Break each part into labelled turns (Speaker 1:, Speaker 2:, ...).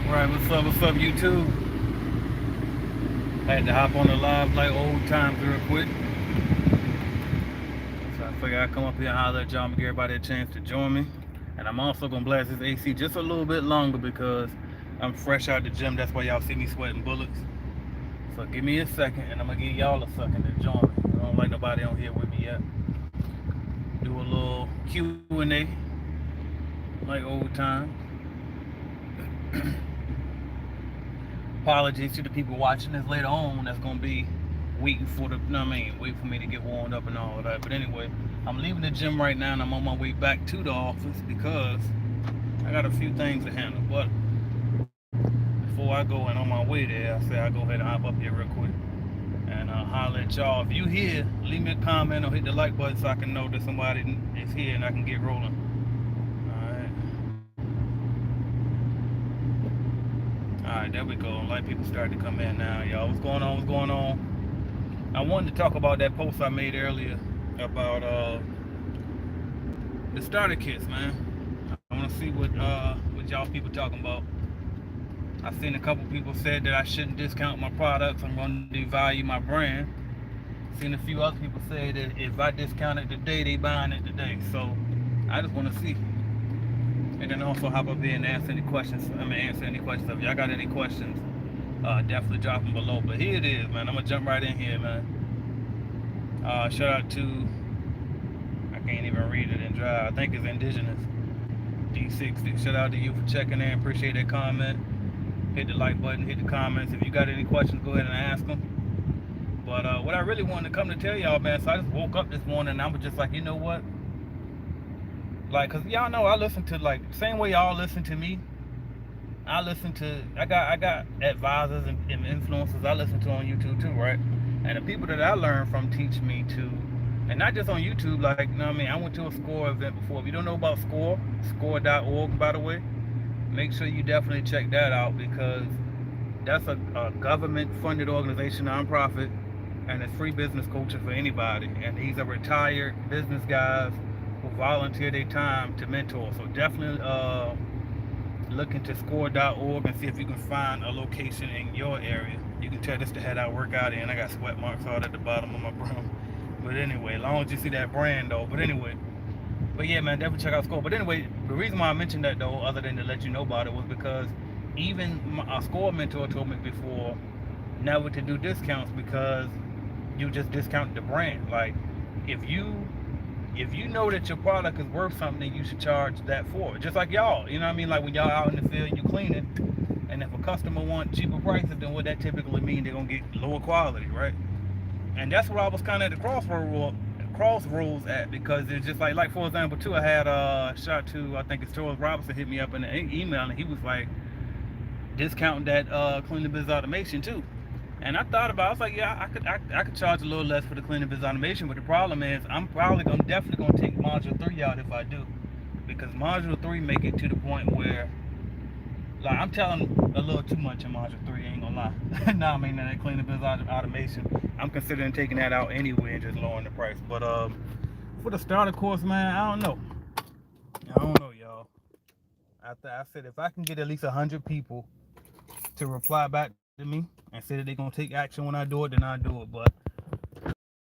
Speaker 1: Right, what's up, YouTube? Had to hop on the live like old times real quick. So I figured I'd come up here and holler at y'all and give everybody a chance to join me. And I'm also gonna blast this AC just a little bit longer because I'm fresh out the gym. That's why y'all see me sweating bullets. So give me a second and I'm gonna give y'all a second to join me. I don't like nobody on here with me yet. Do a little Q&A like old time. Apologies to the people watching this later on that's gonna be waiting for the, wait for me to get warmed up and all of that. But anyway, I'm leaving the gym right now and I'm on my way back to the office because I got a few things to handle. But before I go and on my way there, I say I'll go ahead and hop up here real quick and holler at y'all. If you here, leave me a comment or hit the like button so I can know that somebody is here and I can get rolling. Alright. Alright, there we go. Light people starting to come in now, y'all. What's going on? What's going on? I wanted to talk about that post I made earlier about the starter kits, man. I want to see what y'all people talking about. I seen a couple people said that I shouldn't discount my products. I'm going to devalue my brand. Seen a few other people say that if I discount it today, they buying it today. So I just want to see. And then also hop up here and answer any questions. Answer any questions. If y'all got any questions, definitely drop them below. But here it is, man. I'm gonna jump right in here, man. Shout out to, I can't even read it and drive. I think it's Indigenous D60. Shout out to you for checking in. Appreciate that comment. Hit the like button. Hit the comments. If you got any questions, go ahead and ask them. But what I really wanted to come to tell y'all, man. So I just woke up this morning and I was just like, you know what? Like, cause y'all know I listen to, like, same way y'all listen to me. I got advisors and influencers I listen to on YouTube too, right? And the people that I learn from teach me to, and not just on YouTube, like, you know what I mean? I went to a SCORE event before. If you don't know about SCORE, score.org, by the way, make sure you definitely check that out because that's a government-funded organization, nonprofit, and it's free business coaching for anybody. And these are retired business guys who volunteer their time to mentor. So definitely look into score.org and see if you can find a location in your area. You can tell this the head I work out in. I got sweat marks all at the bottom of my brim. But anyway, as long as you see that brand though. But yeah, man, definitely check out Score. But anyway, the reason why I mentioned that though, other than to let you know about it, was because even a Score mentor told me before never to do discounts because you just discount the brand. Like if you know that your product is worth something, you should charge that for it. Just like y'all, you know what I mean? Like when y'all out in the field, you clean it, and if a customer wants cheaper prices, then what that typically means they're gonna get lower quality, right? And that's where I was kind of at the crossroads at because it's just like for example, too, I had shot to I think it's Charles Robinson hit me up in the email and he was like discounting that cleaning business automation too. And I thought about it, I was like, yeah, I could charge a little less for the cleaning business automation, but the problem is I'm definitely gonna take module 3 out if I do. Because module 3 make it to the point where like I'm telling a little too much in module 3, ain't gonna lie. Nah, I mean that cleaning business automation, I'm considering taking that out anyway and just lowering the price. But for the starter course, man, I don't know. Y'all. I said if I can get at least 100 people to reply back to me and say that they're gonna take action when I do it, then I do it. But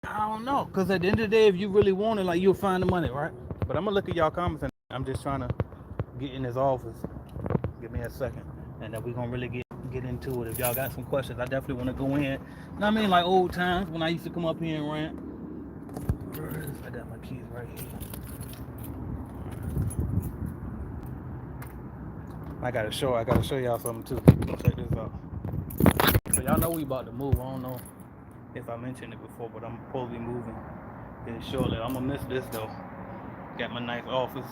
Speaker 1: I don't know, cause at the end of the day, if you really want it, like you'll find the money, right? But I'm gonna look at y'all comments, and I'm just trying to get in this office. Give me a second, and then we're gonna really get into it. If y'all got some questions, I definitely want to go in. You know what I mean, like old times when I used to come up here and rant. I got my keys right here. I gotta show y'all something too. Check this out. So y'all know we about to move. I don't know if I mentioned it before, but I'm supposed to be moving here shortly. I'm gonna miss this though. Got my nice office.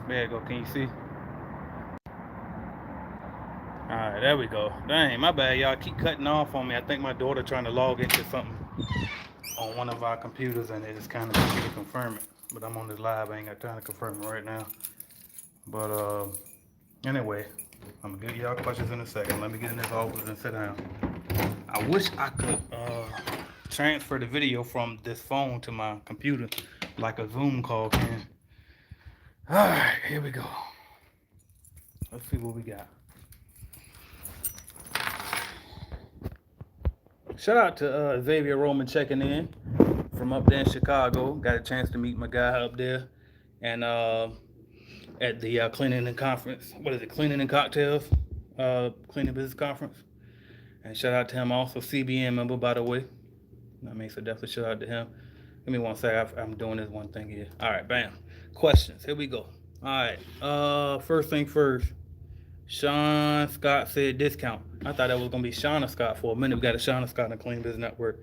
Speaker 1: There you go. Can you see? Alright, there we go. Dang, my bad, y'all. Keep cutting off on me. I think my daughter trying to log into something on one of our computers and it just kind of get to confirm it. But I'm on this live. I ain't got time to confirm it right now. But anyway, I'm gonna get y'all questions in a second. Let me get in this office and sit down. I wish I could transfer the video from this phone to my computer like a Zoom call can. Alright, here we go. Let's see what we got. Shout out to Xavier Roman checking in from up there in Chicago. Got a chance to meet my guy up there, and at the cleaning and conference. What is it? Cleaning and cocktails, cleaning business conference. And shout out to him also, CBN member by the way. I mean, so definitely shout out to him. Give me one sec. I'm doing this one thing here. All right, bam. Questions. Here we go. All right. First thing first. Sean Scott said discount. I thought that was gonna be Shauna Scott for a minute. We got a Shauna Scott in the Clean Business Network.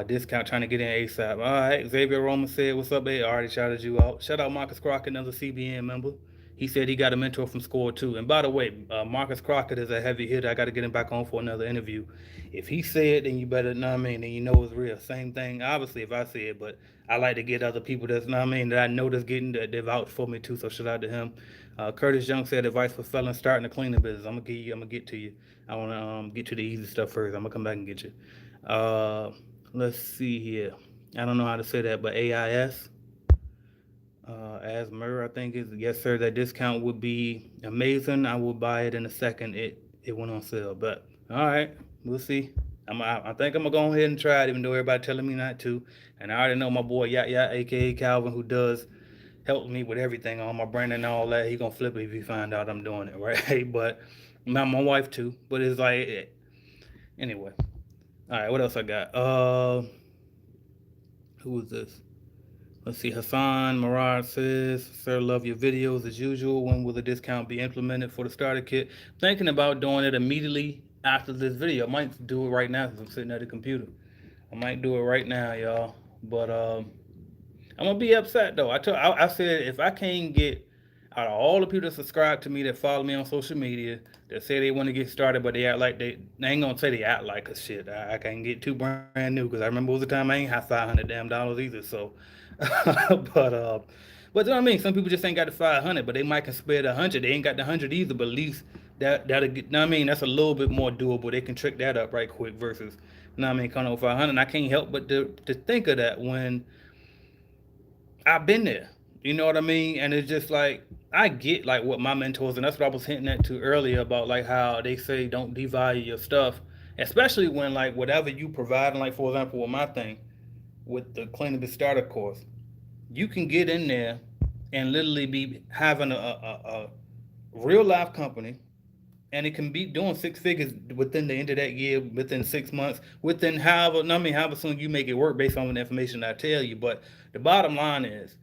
Speaker 1: Discount trying to get in ASAP. All right. Xavier Roman said, "What's up, babe? I already shouted you out. Shout out Marcus Crockett, another CBN member. He said he got a mentor from Score too. And by the way, Marcus Crockett is a heavy hitter. I got to get him back on for another interview. If he said, then you better, know what I mean, then you know it's real. Same thing, obviously, if I say it, but I like to get other people that's, know what I mean, that I know that's getting, that they vouch for me too. So shout out to him. Curtis Young said advice for felons starting the cleaning business. I'm gonna get to you. I wanna get to the easy stuff first. I'm gonna come back and get you. Uh, let's see here. I don't know how to say that, but AIS. As Murr, I think is yes, sir. That discount would be amazing. I will buy it in a second. It went on sale, but all right, we'll see. I think I'm gonna go ahead and try it, even though everybody telling me not to. And I already know my boy Yat Yat, aka Calvin, who does help me with everything on my brand and all that. He gonna flip it if he find out I'm doing it, right? But my wife too. But it's like anyway. All right, what else I got? Who is this? Let's see. Hassan Murad says, "Sir, love your videos as usual. When will the discount be implemented for the starter kit?" Thinking about doing it immediately after this video. I might do it right now since I'm sitting at the computer. I might do it right now, y'all. But I'm gonna be upset though. I said if I can't get out of all the people that subscribe to me that follow me on social media that say they want to get started, but they act like they ain't gonna say they act like a shit. I can't get too brand new because I remember it was a time I ain't have $500 either. So, but but you know what I mean. Some people just ain't got the 500, but they might can spare the 100. They ain't got the 100 either, but at least that'll get. You know what I mean, that's a little bit more doable. They can trick that up right quick versus. You know what I mean, coming over 500. I can't help but to think of that when I've been there. You know what I mean? And it's just like I get like what my mentors and that's what I was hinting at to earlier about like how they say don't devalue your stuff, especially when like whatever you provide. Like for example, with my thing with the cleaning the starter course, you can get in there and literally be having a real life company and it can be doing 6 figures within the end of that year, within 6 months, within however, I mean, however soon you make it work based on the information I tell you. But the bottom line is,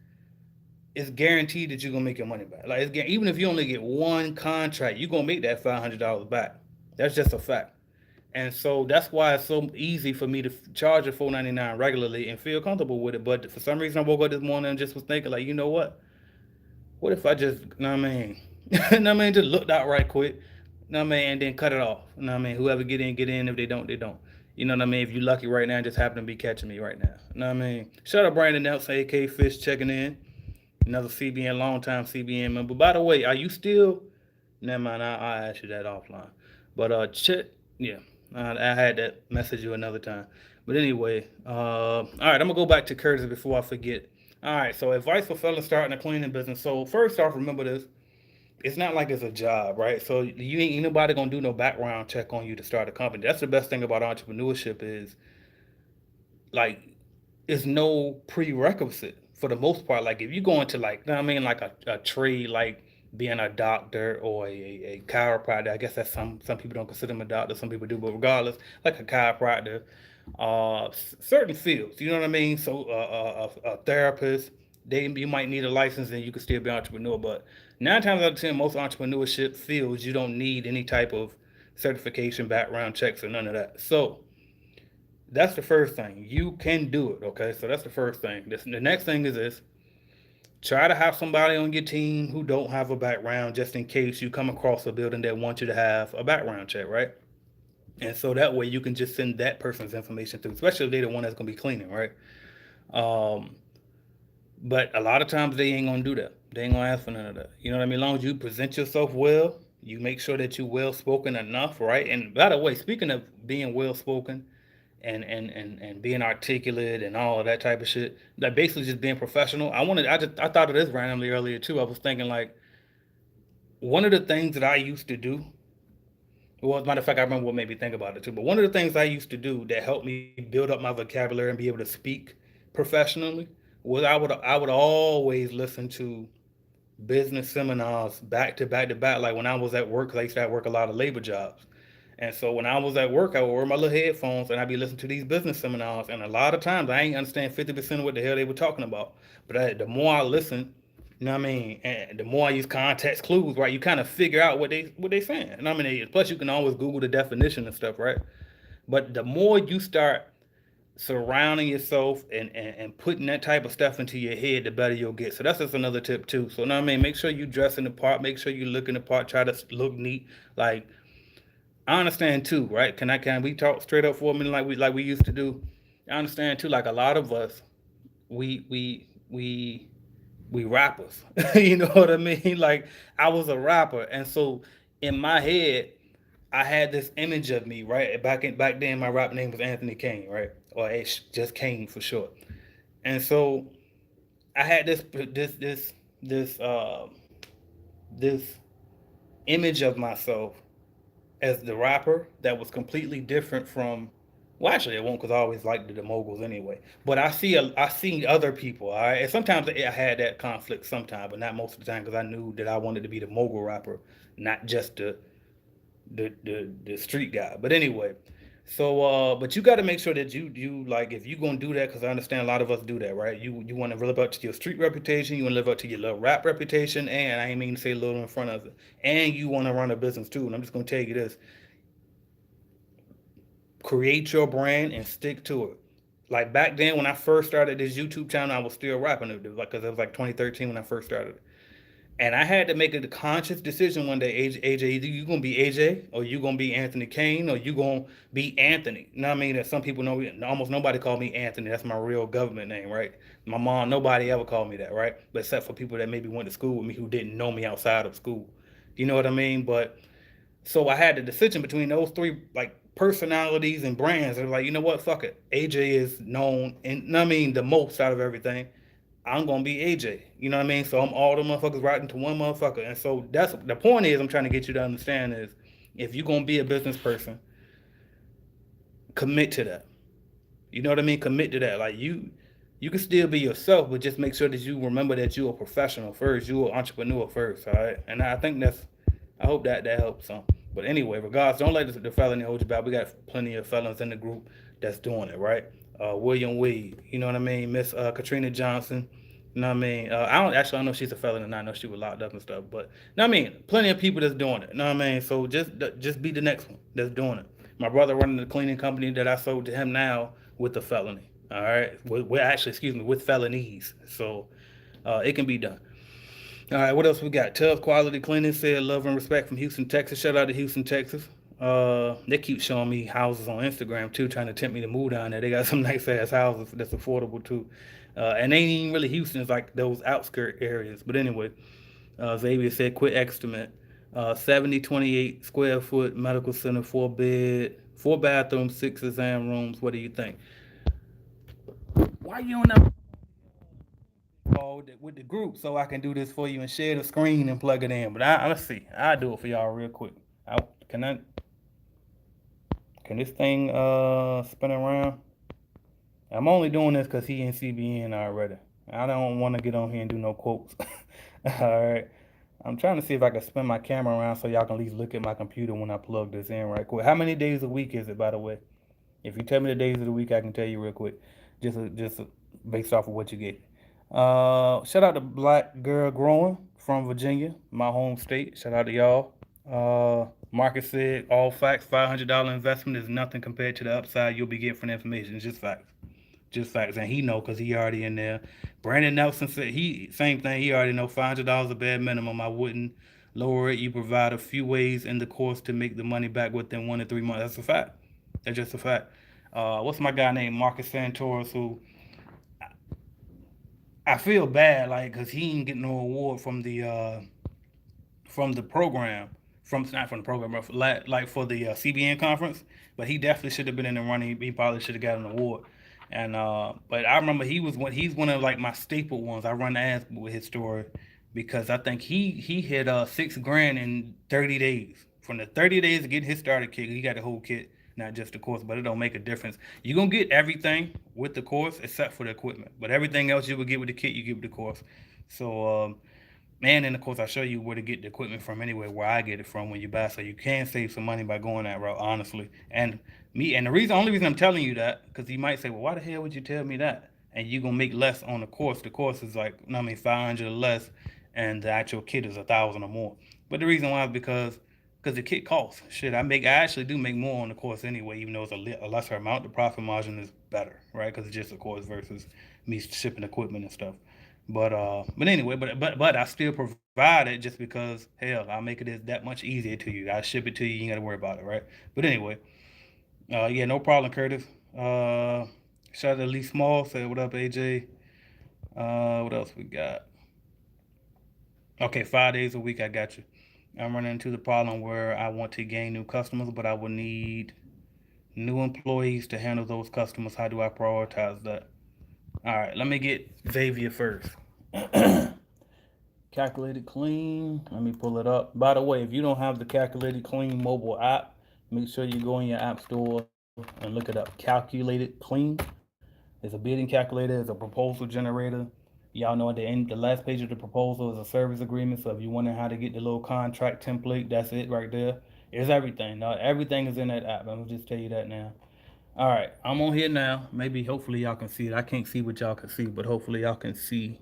Speaker 1: it's guaranteed that you're gonna make your money back. Like even if you only get one contract, you're gonna make that $500 back. That's just a fact. And so that's why it's so easy for me to charge a $4.99 regularly and feel comfortable with it. But for some reason, I woke up this morning and just was thinking, like, you know what if I just, you know what I mean, you know what I mean, just looked out right quick, you know what I mean, and then cut it off. You know what I mean, whoever get in, get in. If they don't, they don't. You know what I mean? If you're lucky right now, just happen to be catching me right now. You know what I mean? Shout out Brandon Nelson, AK Fish, checking in. Another CBN, long time CBN member. By the way, are you still? Never mind, I'll ask you that offline. But yeah, I had that message you another time. But anyway, all right, I'm gonna go back to Curtis before I forget. All right, so advice for fellas starting a cleaning business. So first off, remember this: it's not like it's a job, right? So you ain't nobody gonna do no background check on you to start a company. That's the best thing about entrepreneurship is like it's no prerequisite for the most part. Like if you go into like, you know what I mean, like a trade like being a doctor or a chiropractor, I guess that's some people don't consider them a doctor, some people do, but regardless, like a chiropractor, certain fields, you know what I mean? So a therapist, you might need a license and you can still be an entrepreneur, but 9 times out of 10, most entrepreneurship fields you don't need any type of certification, background checks, or none of that. So that's the first thing. You can do it, okay? So that's the first thing. The next thing is this. Try to have somebody on your team who don't have a background just in case you come across a building that wants you to have a background check, right? And so that way you can just send that person's information through, especially if they're the one that's going to be cleaning, right? Um, but a lot of times they ain't going to do that. They ain't going to ask for none of that. You know what I mean? As long as you present yourself well, you make sure that you're well spoken enough, right? And by the way, speaking of being well spoken, and being articulate and all of that type of shit. Like basically just being professional. I thought of this randomly earlier too. I was thinking like one of the things that I used to do, well, as a matter of fact, I remember what made me think about it too. But one of the things I used to do that helped me build up my vocabulary and be able to speak professionally was I would always listen to business seminars back to back to back. Like when I was at work, 'cause I used to have work a lot of labor jobs. And so when I was at work, I would wear my little headphones and I'd be listening to these business seminars. And a lot of times I ain't understand 50% of what the hell they were talking about. But the more I listen, you know what I mean, and the more I use context clues, right, you kind of figure out what they saying. And I mean, plus you can always Google the definition and stuff, right? But the more you start surrounding yourself and putting that type of stuff into your head, the better you'll get. So that's just another tip too. So now I mean, make sure you dress in the part, make sure you look in the part, try to look neat. Like I understand too, right? Can we talk straight up for a minute like we used to do? I understand too. Like a lot of us, we we we we rappers. You know what I mean? Like I was a rapper, and so in my head, I had this image of me, right? Back then, my rap name was Anthony Kane, right? Or just Kane for short. And so I had this image of myself as the rapper that was completely different from. Well, actually, it won't because I always liked the moguls anyway. But I see other people. All right, and sometimes I had that conflict, sometimes, but not most of the time because I knew that I wanted to be the mogul rapper, not just the street guy. But anyway, so but you got to make sure that you like if you gonna do that because I understand a lot of us do that, right? You want to live up to your street reputation, you want to live up to your little rap reputation, and I ain't mean to say little in front of it, and you want to run a business too. And I'm just gonna tell you this: create your brand and stick to it. Like back then when I first started this YouTube channel, I was still rapping it, like because it was like 2013 when I first started. And I had to make a conscious decision one day, AJ, either you gonna be AJ or you gonna be Anthony Kane or you gonna be Anthony. You know what I mean? That some people know almost nobody called me Anthony. That's my real government name, right? My mom, nobody ever called me that, right? But except for people that maybe went to school with me who didn't know me outside of school. You know what I mean? But so I had the decision between those three like personalities and brands. And like, you know what? Fuck it. AJ is known and I mean the most out of everything. I'm gonna be AJ. You know what I mean? So I'm all the motherfuckers right into one motherfucker. And so that's the point is I'm trying to get you to understand is if you're gonna be a business person, commit to that. You know what I mean? Commit to that. Like you can still be yourself, but just make sure that you remember that you're a professional first. You're an entrepreneur first, all right? And I think I hope that helps some. But anyway, regardless, don't let the felony hold you back. We got plenty of felons in the group that's doing it, right? William Wade, you know what I mean? Miss Katrina Johnson, you know what I mean? I don't know if she's a felon or not. I know she was locked up and stuff, but you know what I mean? Plenty of people that's doing it. You know what I mean? So just be the next one that's doing it. My brother running the cleaning company that I sold to him now with the felony. All right, actually, excuse me, with felonies. So it can be done. All right, what else we got? Tough Quality Cleaning said love and respect from Houston, Texas. Shout out to Houston, Texas. They keep showing me houses on Instagram too, trying to tempt me to move down there. They got some nice ass houses that's affordable too. And they ain't even really Houston, it's like those outskirt areas. But anyway, Xavier said quit estimate. 7028 square foot medical center, 4 bed, 4 bathrooms, 6 exam rooms. What do you think? Why you don't know? Call with the group so I can do this for you and share the screen and plug it in. But let's see. I'll do it for y'all real quick. I, can I? Can this thing spin around? I'm only doing this because he in CBN already. I don't want to get on here and do no quotes. All right. I'm trying to see if I can spin my camera around so y'all can at least look at my computer when I plug this in right quick. How many days a week is it, by the way? If you tell me the days of the week, I can tell you real quick, just based off of what you get. Shout out to Black Girl Growing from Virginia, my home state. Shout out to y'all. Marcus said all facts. $500 investment is nothing compared to the upside you'll be getting from the information. It's just facts, and he know because he already in there. Brandon Nelson said he same thing. He already know $500 a bad minimum. I wouldn't lower it. You provide a few ways in the course to make the money back within 1 to 3 months. That's a fact. That's just a fact. What's my guy named Marcus Santoris who I feel bad like because he ain't getting no award from the program from not from the program but like for the CBN conference, but he definitely should have been in the running. He probably should have got an award. And but I remember he's one of like my staple ones. I run ads with his story because I think he hit 6 grand in 30 days. From the 30 days to get his starter kit, he got the whole kit, not just the course. But it don't make a difference. You're gonna get everything with the course except for the equipment. But everything else you would get with the kit, you get with the course. So and then of course I show you where to get the equipment from anyway, where I get it from when you buy. So you can save some money by going that route, honestly. And the only reason I'm telling you that, because you might say, well, why the hell would you tell me that? And you're gonna make less on the course. The course is like, I mean, 500 or less, and the actual kit is 1,000 or more. But the reason why is because the kit costs. Shit, I actually do make more on the course anyway, even though it's a lesser amount. The profit margin is better, right? Because it's just a course versus me shipping equipment and stuff. But anyway, but I still provide it just because hell, I'll make it that much easier to you. I ship it to you. You ain't got to worry about it, right? But anyway, yeah, no problem, Curtis. Uh, Shout out to Lee Small. Say what up, AJ. What else we got? Okay, 5 days a week. I got you. I'm running into the problem where I want to gain new customers, but I will need new employees to handle those customers. How do I prioritize that? All right, let me get Xavier first. Calculated Clean. Let me pull it up. By the way, if you don't have the Calculated Clean mobile app, make sure you go in your app store and look it up. Calculated Clean. It's a bidding calculator. It's a proposal generator. Y'all know at the end, the last page of the proposal is a service agreement. So if you wonder how to get the little contract template, that's it right there. It's everything. Now, everything is in that app. I'm gonna just tell you that now. All right, I'm on here now. Maybe, hopefully, y'all can see it. I can't see what y'all can see, but hopefully, y'all can see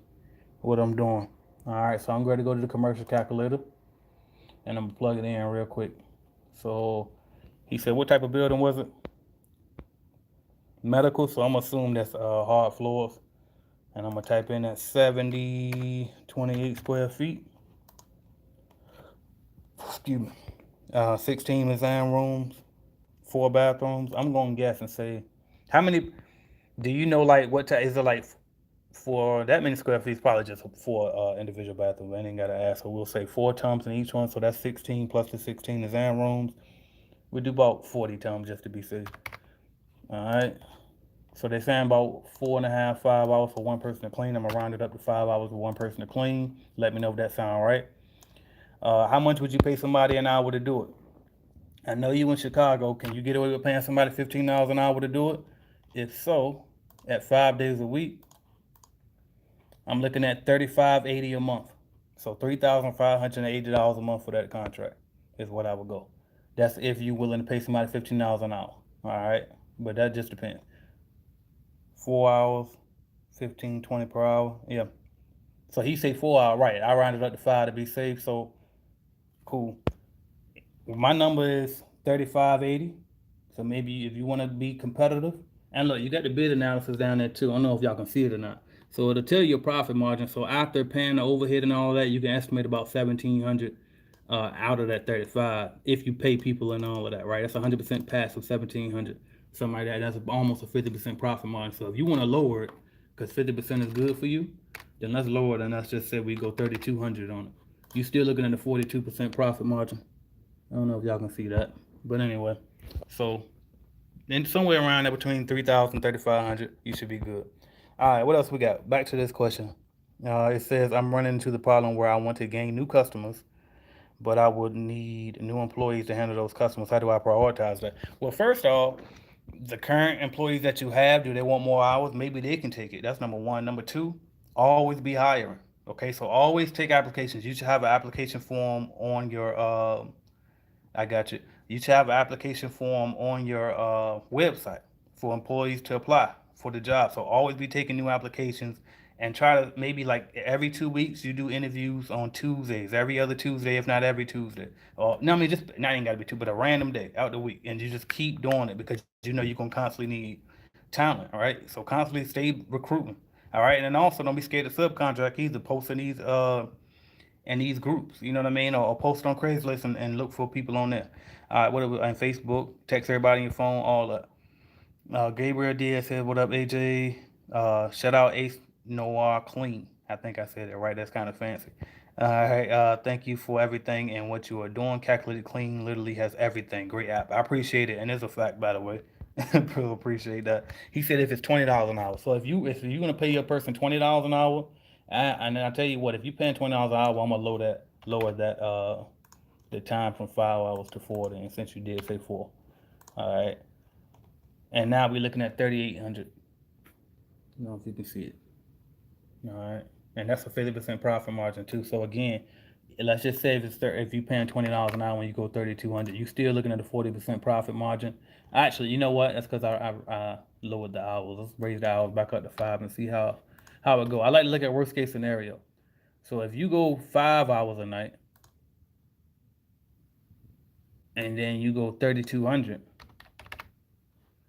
Speaker 1: what I'm doing. All right, so I'm going to go to the commercial calculator, and I'm gonna plug it in real quick. So he said, what type of building was it? Medical. So I'm gonna assume that's hard floors, and I'm gonna type in that 7028 square feet. Excuse me. 16 exam rooms, 4 bathrooms. I'm gonna guess and say, how many? Do you know like what type? Is it like for that many square feet? It's probably just 4 individual bathrooms. I ain't gotta ask. So we'll say 4 tums in each one. So that's 16 plus the 16 exam rooms. We do about 40 tums just to be safe. All right. So they're saying about 4.5, 5 hours for one person to clean. I'm gonna round it up to 5 hours for one person to clean. Let me know if that sound right. How much would you pay somebody an hour to do it? I know you in Chicago. Can you get away with paying somebody $15 an hour to do it? If so, at 5 days a week, I'm looking at $35.80 a month. So $3,580 a month for that contract is what I would go. That's if you're willing to pay somebody $15 an hour. All right, but that just depends. 4 hours, 15, 20 per hour. Yeah. So he say 4 hour, right? I rounded up to 5 to be safe. So cool. My number is 35.80. So maybe if you want to be competitive, and look, you got the bid analysis down there too. I don't know if y'all can see it or not. So it'll tell you your profit margin. So after paying the overhead and all that, you can estimate about 1,700 out of that 35 if you pay people and all of that, right? That's 100% pass of 1,700, something like that. That's almost a 50% profit margin. So if you want to lower it, because 50% is good for you, then let's lower it and let's just say we go 3,200 on it. You still looking at a 42% profit margin. I don't know if y'all can see that, but anyway, so then somewhere around there between 3,000 and 3,500, you should be good. All right, what else we got? Back to this question. It says I'm running into the problem where I want to gain new customers, but I would need new employees to handle those customers. How do I prioritize that? Well, first off, the current employees that you have, do they want more hours? Maybe they can take it. That's number one. Number two, always be hiring. Okay, so always take applications. You should have an application form on your I got you. You should have an application form on your website for employees to apply for the job. So always be taking new applications and try to maybe like every 2 weeks you do interviews on Tuesdays, every other Tuesday, if not every Tuesday. Or no, I mean just not even gotta be two, but a random day out the week, and you just keep doing it because you know you're gonna constantly need talent. All right, so constantly stay recruiting. All right, and then also don't be scared to subcontract either. Posting these in these groups, you know what I mean, or post on Craigslist and look for people on there. What on Facebook, text everybody on your phone, all that. Gabriel Diaz said, "What up, AJ? Shout out Ace Noir Clean. I think I said it right. That's kind of fancy. All right. Thank you for everything and what you are doing. Calculated Clean literally has everything. Great app. I appreciate it, and it's a fact, by the way. Appreciate that. He said if it's $20 an hour. So if you're gonna pay your person $20 an hour, And I tell you what, if you're paying $20 an hour, I'm gonna lower that the time from 5 hours to 40. And since you did say four, all right. And now we're looking at 3,800. I don't know if you can see it. All right, and that's a 50% profit margin too. So again, let's just say if you're paying $20 an hour when you go 3,200, you're still looking at a 40% profit margin. Actually, you know what? That's because I lowered the hours. Let's raise the hours back up to 5 and see how it go. I like to look at worst case scenario. So if you go 5 hours a night and then you go 3,200,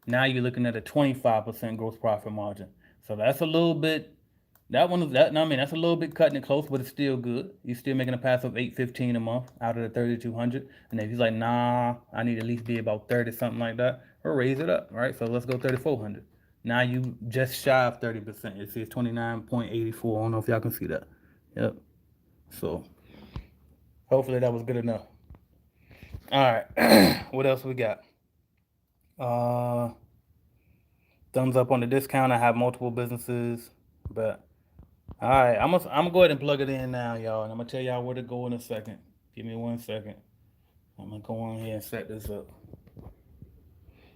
Speaker 1: now you're looking at a 25% gross profit margin. So that's a little bit. That one is that. No, I mean that's a little bit cutting it close, but it's still good. You're still making a pass of 815 a month out of the 3,200. And if he's like, nah, I need at least be about 30 something like that, or raise it up, right? So let's go 3,400. Now you just shy of 30%. It says 29.84. I don't know if y'all can see that. Yep. So hopefully that was good enough. All right. What else we got? Uh, Thumbs up on the discount. I have multiple businesses, but all right, I'm gonna go ahead and plug it in now, y'all, and I'm gonna tell y'all where to go in a second. Give me 1 second. I'm gonna go on here and set this up.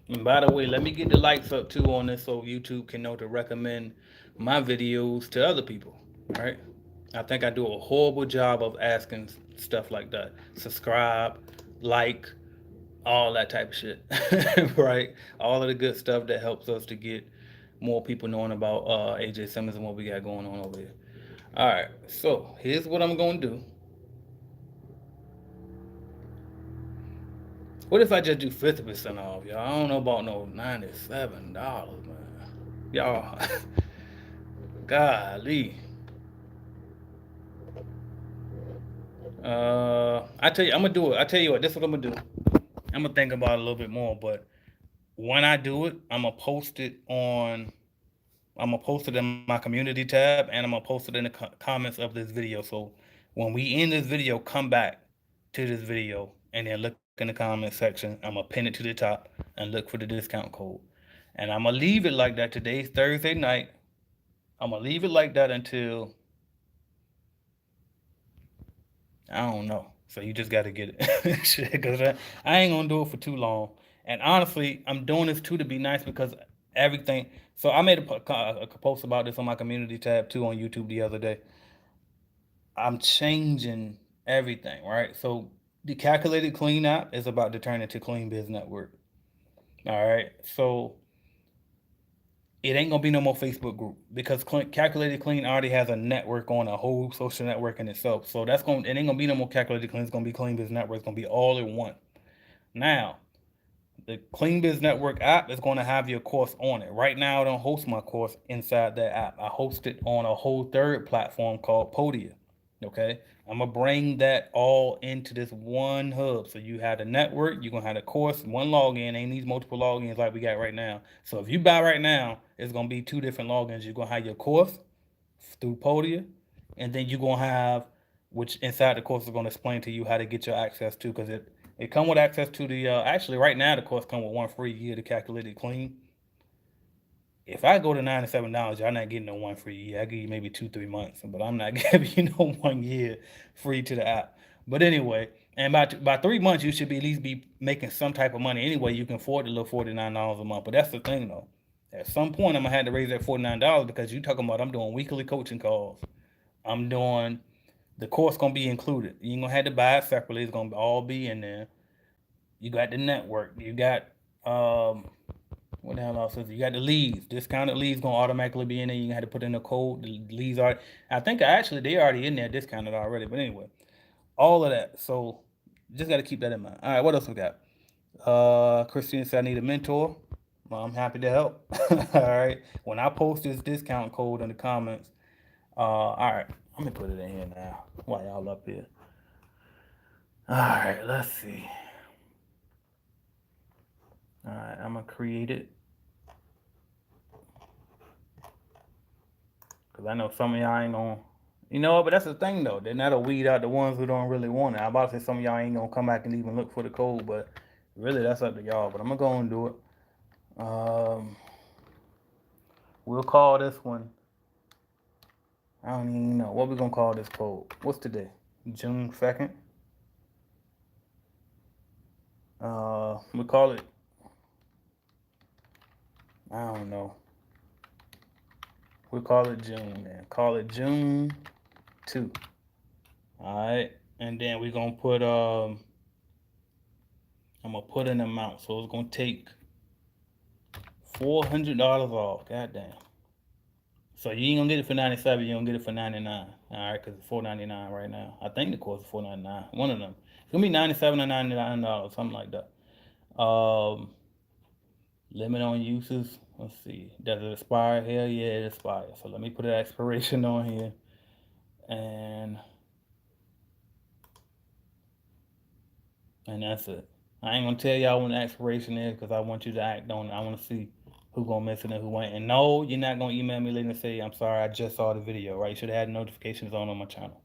Speaker 1: And by the way, let me get the likes up too on this so YouTube can know to recommend my videos to other people. All right. I think I do a horrible job of asking stuff like that. Subscribe, like, all that type of shit. Right? All of the good stuff that helps us to get more people knowing about AJ Simmons and what we got going on over here. All right, so here's what I'm gonna do. What if I just do 50% off, y'all? I don't know about no $97, man. Y'all, golly. I tell you, I'm gonna do it. I tell you what, this is what I'm gonna do. I'm gonna think about it a little bit more, but when I do it, I'm gonna post it in my community tab, and I'm gonna post it in the comments of this video. So when we end this video, come back to this video and then look in the comment section. I'm gonna pin it to the top and look for the discount code. And I'm gonna leave it like that. Today's Thursday night. I'm gonna leave it like that until I don't know. So you just gotta get it, because I ain't gonna do it for too long. And honestly, I'm doing this too to be nice because everything. So I made a post about this on my community tab too on YouTube the other day. I'm changing everything, right? So the calculated clean app is about to turn into Clean Biz Network. All right. So it ain't gonna be no more Facebook group because Calculated Clean already has a network on a whole social network in itself. So it ain't gonna be no more Calculated Clean. It's gonna be Clean Biz Network. It's gonna be all in one. Now, the Clean Biz Network app is going to have your course on it. Right now, I don't host my course inside that app. I host it on a whole third platform called Podia. Okay, I'm gonna bring that all into this one hub. So you have the network, you're gonna have the course, one login. Ain't these multiple logins like we got right now. So if you buy right now, it's gonna be two different logins. You're gonna have your course through Podia, and then you're gonna have which inside the course is gonna explain to you how to get your access to because it come with access to the actually right now the course come with one free year to calculate it clean. If I go to $97, y'all not getting no one free year. I give you maybe 2-3 months, but I'm not giving you no 1 year free to the app. But anyway, and by 3 months you should be at least be making some type of money anyway. You can afford the little $49 a month. But that's the thing though. At some point I'm gonna have to raise that $49 because you talking about I'm doing weekly coaching calls. I'm doing the course gonna be included. You ain't gonna have to buy it separately. It's gonna all be in there. You got the network. You got what the hell else is it? You got the leads. Discounted leads gonna automatically be in there. You had to put in a code. The leads are. I think actually they already in there discounted already. But anyway, all of that. So just got to keep that in mind. All right, what else we got? Christine said I need a mentor. Well, I'm happy to help. All right. When I post this discount code in the comments, all right, let me put it in here now. While y'all up here. All right, let's see. All right, I'm gonna create it because I know some of y'all ain't gonna, but that's the thing though. Then that'll weed out the ones who don't really want it. I'm about to say some of y'all ain't gonna come back and even look for the code, but really that's up to y'all. But I'm gonna go and do it. We'll call this one I don't even know what we're gonna call this code. What's today? June 2nd. We call it. I don't know. We call it June. Then call it June 2. All right, and then we're gonna put I'm gonna put an amount. So it's gonna take $400 off. God damn. So you ain't gonna get it for 97. You gonna get it for 99. All right, cause it's $4.99 right now. I think the course is $4.99. One of them. It's gonna be 97 or $99, something like that. Limit on uses. Let's see. Does it expire? Hell yeah, it expires. So let me put an expiration on here, and that's it. I ain't gonna tell y'all when the expiration is because I want you to act on it. I want to see who gonna miss it and who ain't. And no, you're not gonna email me later and say I'm sorry, I just saw the video. Right? You should have had notifications on my channel.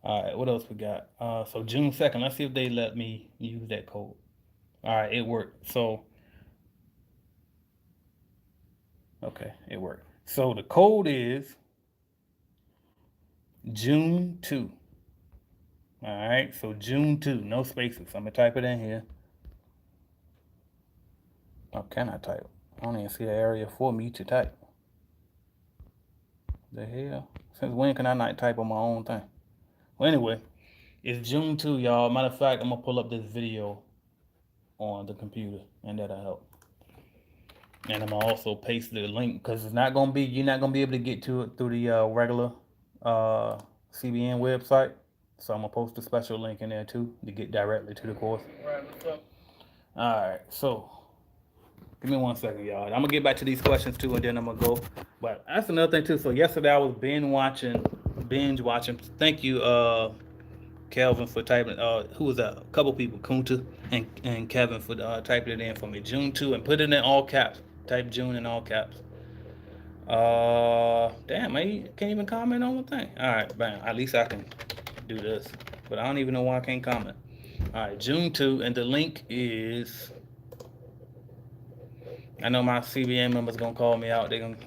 Speaker 1: All right, what else we got? So June 2nd. Let's see if they let me use that code. All right, it worked. So okay, it worked. So the code is June 2. All right, so June 2, no spaces. I'm gonna type it in here. Oh, can I type? I don't even see an area for me to type. The hell? Since when can I not type on my own thing? Well, anyway, it's June 2, y'all. Matter of fact, I'm gonna pull up this video on the computer, and that'll help. And I'm gonna also paste the link because you're not gonna be able to get to it through the regular CBN website. So I'm gonna post a special link in there too to get directly to the course. Right, what's up? All right, so give me 1 second, y'all. I'm gonna get back to these questions too, and then I'm gonna go. But that's another thing too. So yesterday I was binge watching. Thank you, Kelvin, for typing. Who was that? A couple people, Kunta and Kevin, for typing it in for me. June 2, and put it in all caps. Type June in all caps. Damn, I can't even comment on one thing. All right, bam. At least I can do this, but I don't even know why I can't comment. All right, June 2, and the link is. I know my CBN members gonna call me out. They're gonna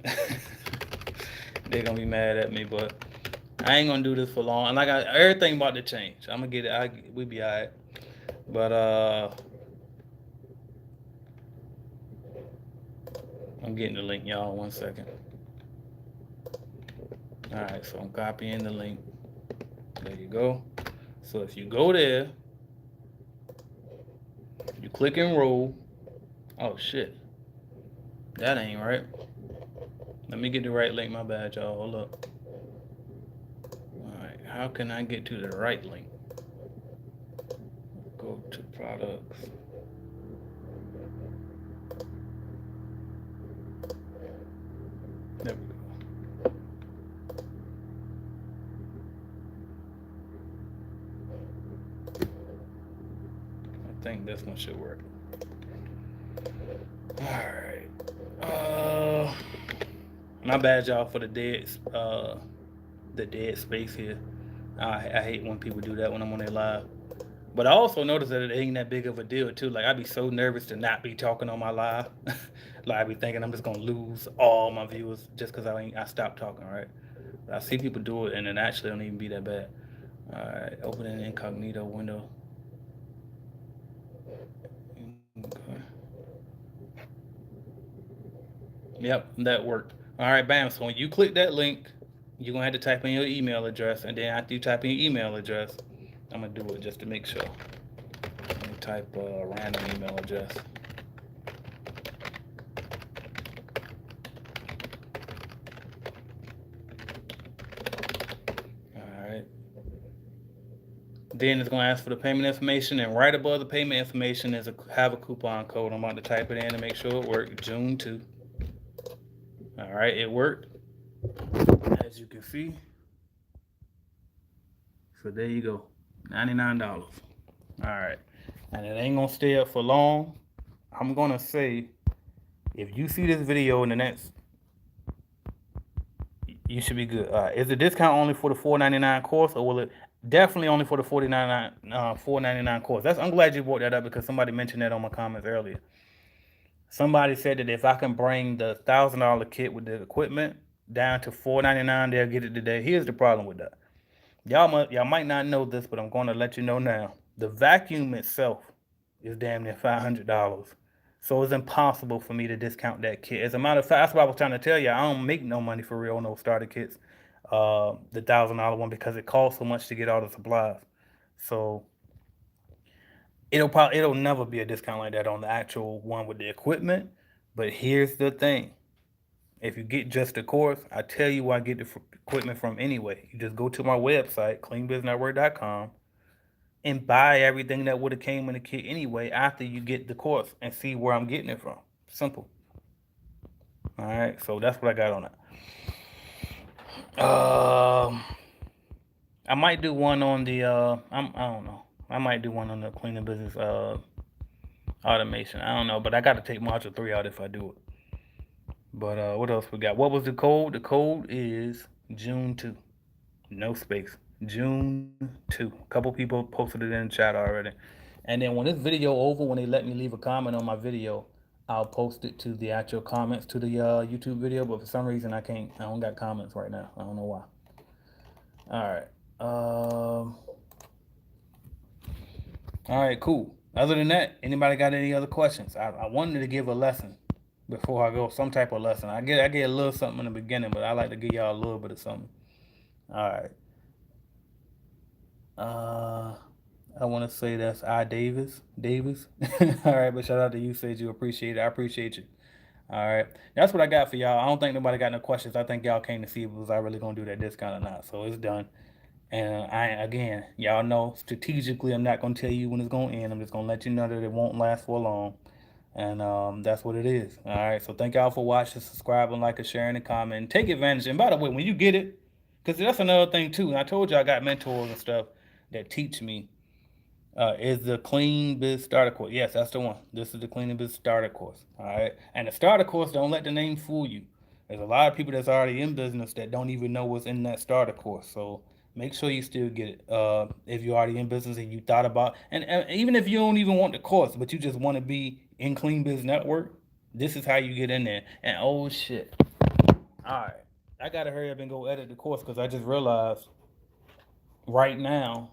Speaker 1: they're gonna be mad at me, but I ain't gonna do this for long. And like everything about to change. I'm gonna get it. We be alright. But I'm getting the link, y'all. 1 second. All right, so I'm copying the link. There you go. So if you go there, you click enroll. Oh shit, that ain't right. Let me get the right link. My bad, y'all. Hold up. All right, how can I get to the right link? Go to products. There we go. I think this one should work. All right. My bad, y'all, for the dead space here. I hate when people do that when I'm on their live. But I also noticed that it ain't that big of a deal too. Like I'd be so nervous to not be talking on my live. Like I'd be thinking I'm just gonna lose all my viewers just because I stopped talking, right? But I see people do it and it actually don't even be that bad. All right, open an incognito window. Okay. Yep, that worked. All right, bam. So when you click that link, you're gonna have to type in your email address, and then after you type in your email address, I'm gonna do it just to make sure. Let me type a random email address. Alright. Then it's gonna ask for the payment information, and right above the payment information is have a coupon code. I'm about to type it in to make sure it worked. June 2. Alright, it worked. As you can see. So there you go. $99. Alright. And it ain't gonna stay up for long. I'm gonna say, if you see this video in the next, you should be good. Is the discount only for the $4.99 course, or will it definitely only for the $4.99 course? I'm glad you brought that up because somebody mentioned that on my comments earlier. Somebody said that if I can bring the $1,000 kit with the equipment, down to $4.99. They'll get it today. Here's the problem with that. Y'all might not know this, but I'm going to let you know now. The vacuum itself is damn near $500. So it's impossible for me to discount that kit. As a matter of fact, that's what I was trying to tell you. I don't make no money for real on those starter kits, the $1,000 one, because it costs so much to get all the supplies. So it'll never be a discount like that on the actual one with the equipment. But here's the thing: if you get just the course, I tell you where I get the equipment from anyway. You just go to my website, cleanbusinessnetwork.com, and buy everything that would have came in the kit anyway after you get the course and see where I'm getting it from. Simple. All right, so that's what I got on that. I might do one on the I don't know. I might do one on the cleaning business automation. I don't know, but I got to take module 3 out if I do it. But what else we got? What was the code? The code is June 2. No space. June 2. A couple people posted it in the chat already. And then when this video over, when they let me leave a comment on my video, I'll post it to the actual comments to the YouTube video. But for some reason, I can't. I don't got comments right now. I don't know why. All right. All right, cool. Other than that, anybody got any other questions? I wanted to give a lesson before I go, some type of lesson. I get a little something in the beginning, but I like to give y'all a little bit of something. All right. Uh, I want to say that's I Davis. Davis. All right, but shout out to you. Said you appreciate it. I appreciate you. All right, that's what I got for y'all. I don't think nobody got no questions. I think y'all came to see if was I really gonna do that discount or not. So it's done. And I again, y'all know strategically, I'm not gonna tell you when it's gonna end. I'm just gonna let you know that it won't last for long. And that's what it is. All right. So thank y'all for watching, subscribing, liking, sharing, and commenting. Take advantage. And by the way, when you get it, because that's another thing too. And I told you I got mentors and stuff that teach me. Is the Clean Biz Starter Course. Yes, that's the one. This is the Clean Biz Starter Course. All right. And the Starter Course, don't let the name fool you. There's a lot of people that's already in business that don't even know what's in that Starter Course. So make sure you still get it. If you're already in business and you thought about, and even if you don't even want the course, but you just want to be in Clean Biz Network, this is how you get in there. And oh shit. All right. I got to hurry up and go edit the course because I just realized right now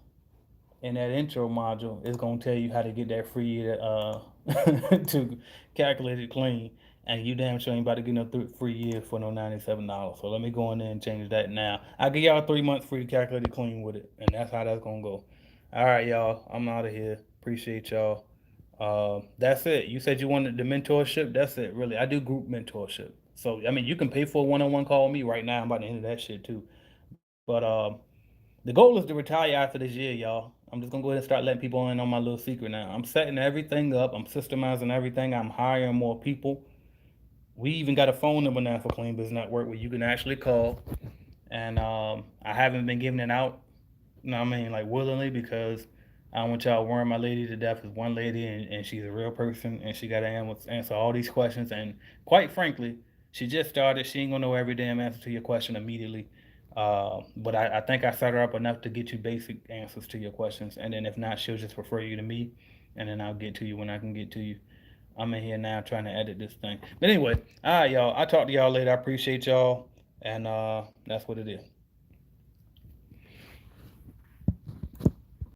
Speaker 1: in that intro module, it's gonna tell you how to get that free to calculate it clean, and you damn sure ain't about to get no free year for no $97. So let me go in there and change that now. I'll give y'all 3 months free to calculate it clean with it, and that's how that's gonna go. All right, y'all. I'm out of here. Appreciate y'all. That's it. You said you wanted the mentorship. That's it. Really, I do group mentorship. So I mean, you can pay for a one-on-one call with me right now. I'm about to enter that shit too. But the goal is to retire after this year, y'all. I'm just gonna go ahead and start letting people in on my little secret now. I'm setting everything up. I'm systemizing everything. I'm hiring more people. We even got a phone number now for Clean Business Network where you can actually call. And I haven't been giving it out, you know what I mean, like willingly, because I don't want y'all worrying my lady to death. Is one lady, and she's a real person, and she got to answer all these questions. And quite frankly, she just started. She ain't gonna know every damn answer to your question immediately. But I think I set her up enough to get you basic answers to your questions, and then if not, she'll just refer you to me, and then I'll get to you when I can get to you. I'm in here now trying to edit this thing. But anyway, all right, y'all. I'll talk to y'all later. I appreciate y'all, and that's what it is.